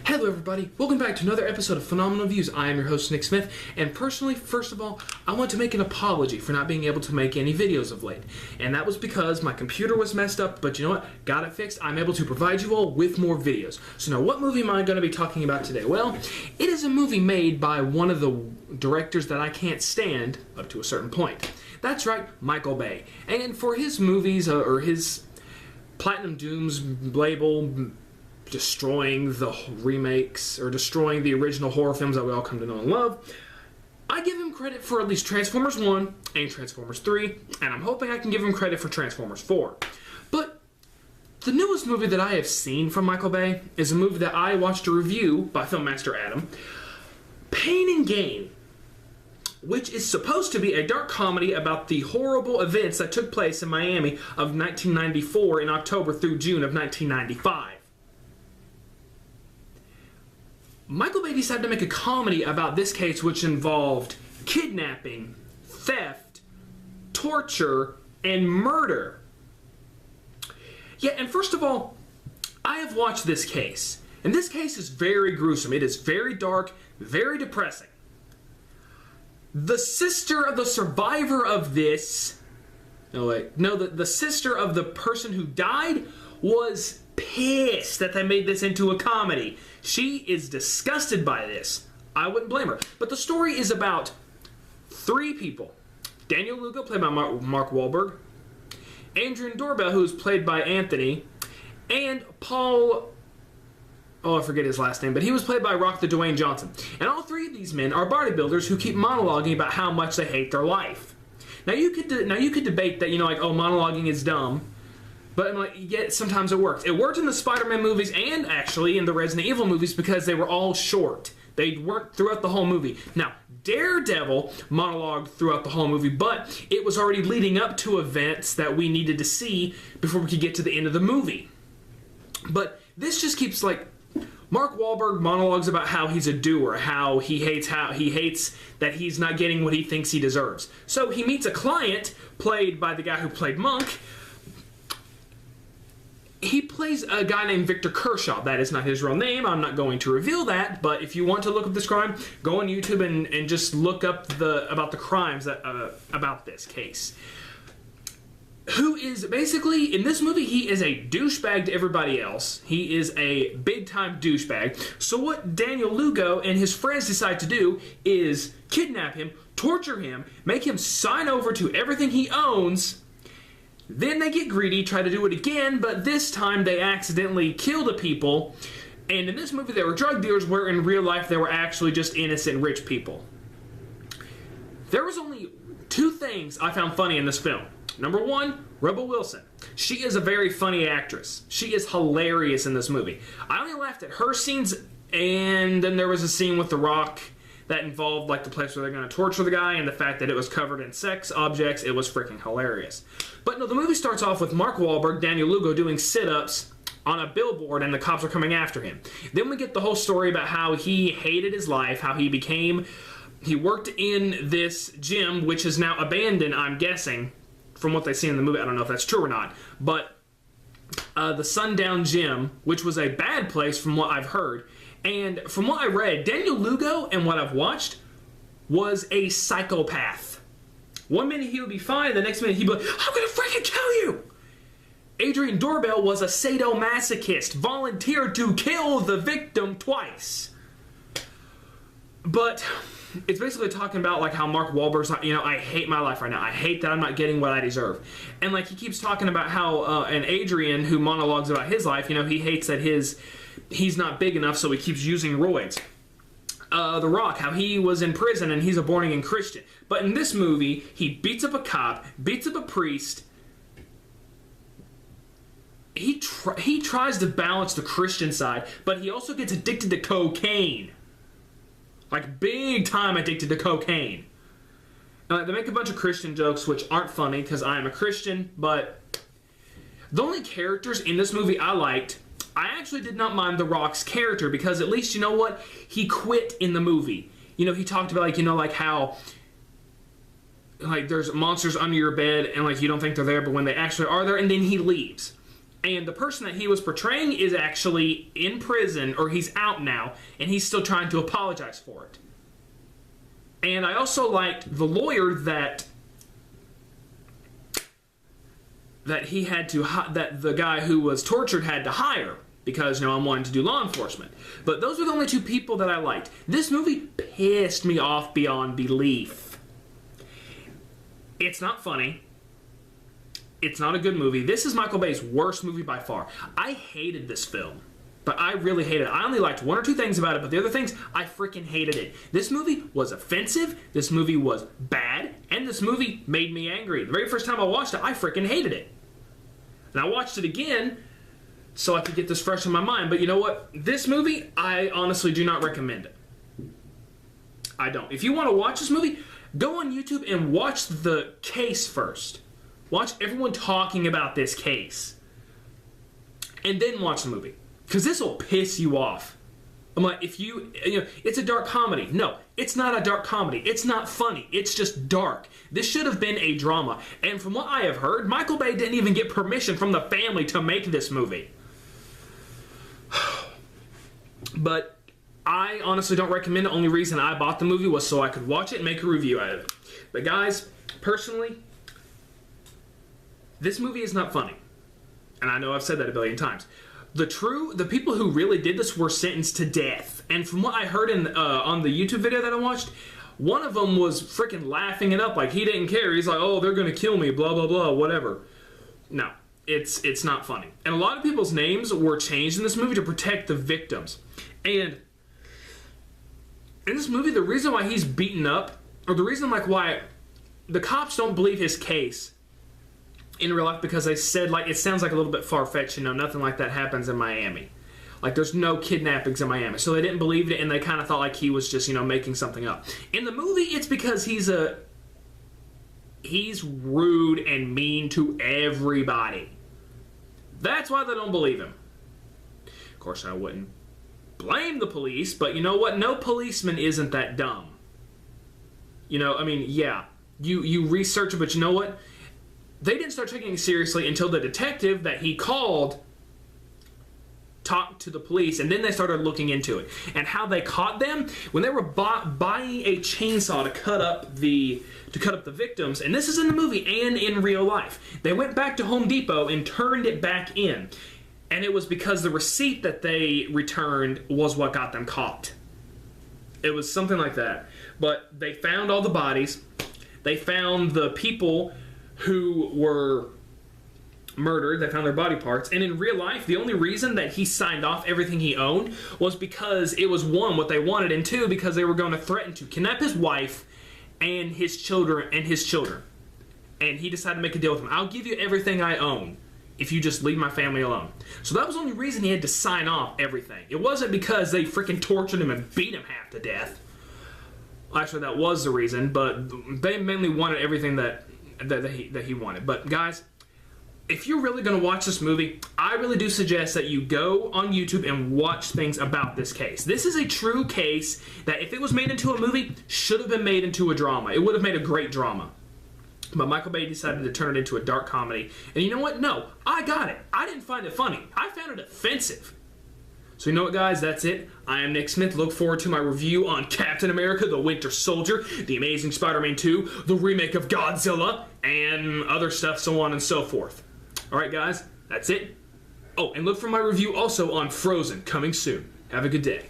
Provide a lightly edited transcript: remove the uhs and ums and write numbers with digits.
Hello everybody, welcome back to another episode of Phenomenal Views. I am your host Nick Smith, and personally, first of all, I want to make an apology for not being able to make any videos of late. And that was because my computer was messed up, but you know what? Got it fixed. I'm able to provide you all with more videos. So now, what movie am I going to be talking about today? Well, it is a movie made by one of the directors that I can't stand up to a certain point. That's right, Micheal Bay. And for his movies, or his Platinum Dooms label, destroying the remakes or destroying the original horror films that we all come to know and love, I give him credit for at least Transformers 1 and Transformers 3, and I'm hoping I can give him credit for Transformers 4. But the newest movie that I have seen from Micheal Bay is a movie that I watched a review by Filmmaster Adam, Pain and Gain, which is supposed to be a dark comedy about the horrible events that took place in Miami of 1994 in October through June of 1995. Micheal Bay decided to make a comedy about this case, which involved kidnapping, theft, torture, and murder. Yeah, and first of all, I have watched this case, and this case is very gruesome. It is very dark, very depressing. The sister of the survivor of this, the sister of the person who died was pissed that they made this into a comedy. She is disgusted by this. I wouldn't blame her. But the story is about three people. Daniel Lugo, played by Mark Wahlberg. Adrian Doorbell, who is played by Anthony. And Paul... oh, I forget his last name, but he was played by Rock the Dwayne Johnson. And all three of these men are bodybuilders who keep monologuing about how much they hate their life. Now you could debate that, monologuing is dumb. But I'm like, yeah, sometimes it works. It worked in the Spider-Man movies and actually in the Resident Evil movies because they were all short. They weren't throughout the whole movie. Now, Daredevil monologued throughout the whole movie, but it was already leading up to events that we needed to see before we could get to the end of the movie. But this just keeps Mark Wahlberg monologues about how he's a doer, how he hates that he's not getting what he thinks he deserves. So he meets a client played by the guy who played Monk. He plays a guy named Victor Kershaw. That is not his real name. I'm not going to reveal that, but if you want to look up this crime, go on YouTube and just look up about the crimes about this case. Who is basically, in this movie, he is a douchebag to everybody else. He is a big-time douchebag. So what Daniel Lugo and his friends decide to do is kidnap him, torture him, make him sign over to everything he owns. Then they get greedy, try to do it again, but this time they accidentally kill the people. And in this movie, they were drug dealers, where in real life they were actually just innocent rich people. There was only two things I found funny in this film. Number one, Rebel Wilson. She is a very funny actress. She is hilarious in this movie. I only laughed at her scenes, and then there was a scene with The Rock that involved the place where they're going to torture the guy and the fact that it was covered in sex objects. It was freaking hilarious. But no, the movie starts off with Mark Wahlberg, Daniel Lugo, doing sit-ups on a billboard, and the cops are coming after him. Then we get the whole story about how he hated his life, how he worked in this gym, which is now abandoned, I'm guessing, from what they see in the movie. I don't know if that's true or not. But the Sundown Gym, which was a bad place from what I've heard. And from what I read, Daniel Lugo, and what I've watched, was a psychopath. One minute he would be fine, the next minute he'd be like, I'm gonna freaking kill you! Adrian Doorbell was a sadomasochist, volunteered to kill the victim twice. But it's basically talking about how Mark Wahlberg's not, I hate my life right now. I hate that I'm not getting what I deserve. And he keeps talking about how, and Adrian, who monologues about his life, he hates that he's not big enough, so he keeps using roids. The Rock, how he was in prison and he's a born-again Christian. But in this movie, he beats up a cop, beats up a priest. He tries to balance the Christian side, but he also gets addicted to cocaine. Big time addicted to cocaine. They make a bunch of Christian jokes, which aren't funny because I am a Christian, but the only characters in this movie I liked, I actually did not mind The Rock's character because at least, he quit in the movie. He talked about, how, there's monsters under your bed and, you don't think they're there, but when they actually are there, and then he leaves. And the person that he was portraying is actually in prison, or he's out now, and he's still trying to apologize for it. And I also liked the lawyer that he had to that the guy who was tortured had to hire, because, you know, I'm wanting to do law enforcement. But those were the only two people that I liked. This movie pissed me off beyond belief. It's not funny. It's not a good movie. This is Micheal Bay's worst movie by far. I hated this film. But I really hated it. I only liked one or two things about it, but the other things, I freaking hated it. This movie was offensive, this movie was bad, and this movie made me angry. The very first time I watched it, I freaking hated it. And I watched it again so I could get this fresh in my mind. But you know what? This movie, I honestly do not recommend it. I don't. If you want to watch this movie, go on YouTube and watch the case first. Watch everyone talking about this case. And then watch the movie. Because this will piss you off. I'm like, if you know, it's a dark comedy. No, it's not a dark comedy. It's not funny. It's just dark. This should have been a drama. And from what I have heard, Micheal Bay didn't even get permission from the family to make this movie. But I honestly don't recommend it. The only reason I bought the movie was so I could watch it and make a review out of it. But guys, personally, this movie is not funny. And I know I've said that a billion times. The people who really did this were sentenced to death. And from what I heard on the YouTube video that I watched, one of them was freaking laughing it up like he didn't care. He's like, oh, they're going to kill me, blah, blah, blah, whatever. No, it's not funny. And a lot of people's names were changed in this movie to protect the victims. And in this movie, the reason why he's beaten up, or the reason like why the cops don't believe his case in real life, because they said, like, it sounds like a little bit far-fetched, you know, nothing like that happens in Miami. Like, there's no kidnappings in Miami. So they didn't believe it, and they kind of thought like he was just, you know, making something up. In the movie, it's because he's rude and mean to everybody. That's why they don't believe him. Of course, I wouldn't blame the police, but you know what? No policeman isn't that dumb. You know, I mean, yeah, you research it, but you know what? They didn't start taking it seriously until the detective that he called talked to the police, and then they started looking into it. And how they caught them, when they were buying a chainsaw to cut up the victims, and this is in the movie and in real life, they went back to Home Depot and turned it back in. And it was because the receipt that they returned was what got them caught. It was something like that. But they found all the bodies. They found the people who were murdered. They found their body parts. And in real life, the only reason that he signed off everything he owned was because it was, one, what they wanted, and two, because they were going to threaten to kidnap his wife and his children. And he decided to make a deal with them. I'll give you everything I own if you just leave my family alone. So that was the only reason he had to sign off everything. It wasn't because they freaking tortured him and beat him half to death. Actually, that was the reason, but they mainly wanted everything that he wanted. But guys, if you're really going to watch this movie, I really do suggest that you go on YouTube and watch things about this case. This is a true case that, if it was made into a movie, should have been made into a drama. It would have made a great drama. But Micheal Bay decided to turn it into a dark comedy. And you know what? No, I got it. I didn't find it funny. I found it offensive. So you know what, guys? That's it. I am Nick Smith. Look forward to my review on Captain America, the Winter Soldier, The Amazing Spider-Man 2, the remake of Godzilla, and other stuff, so on and so forth. Alright, guys, that's it. Oh, and look for my review also on Frozen, coming soon. Have a good day.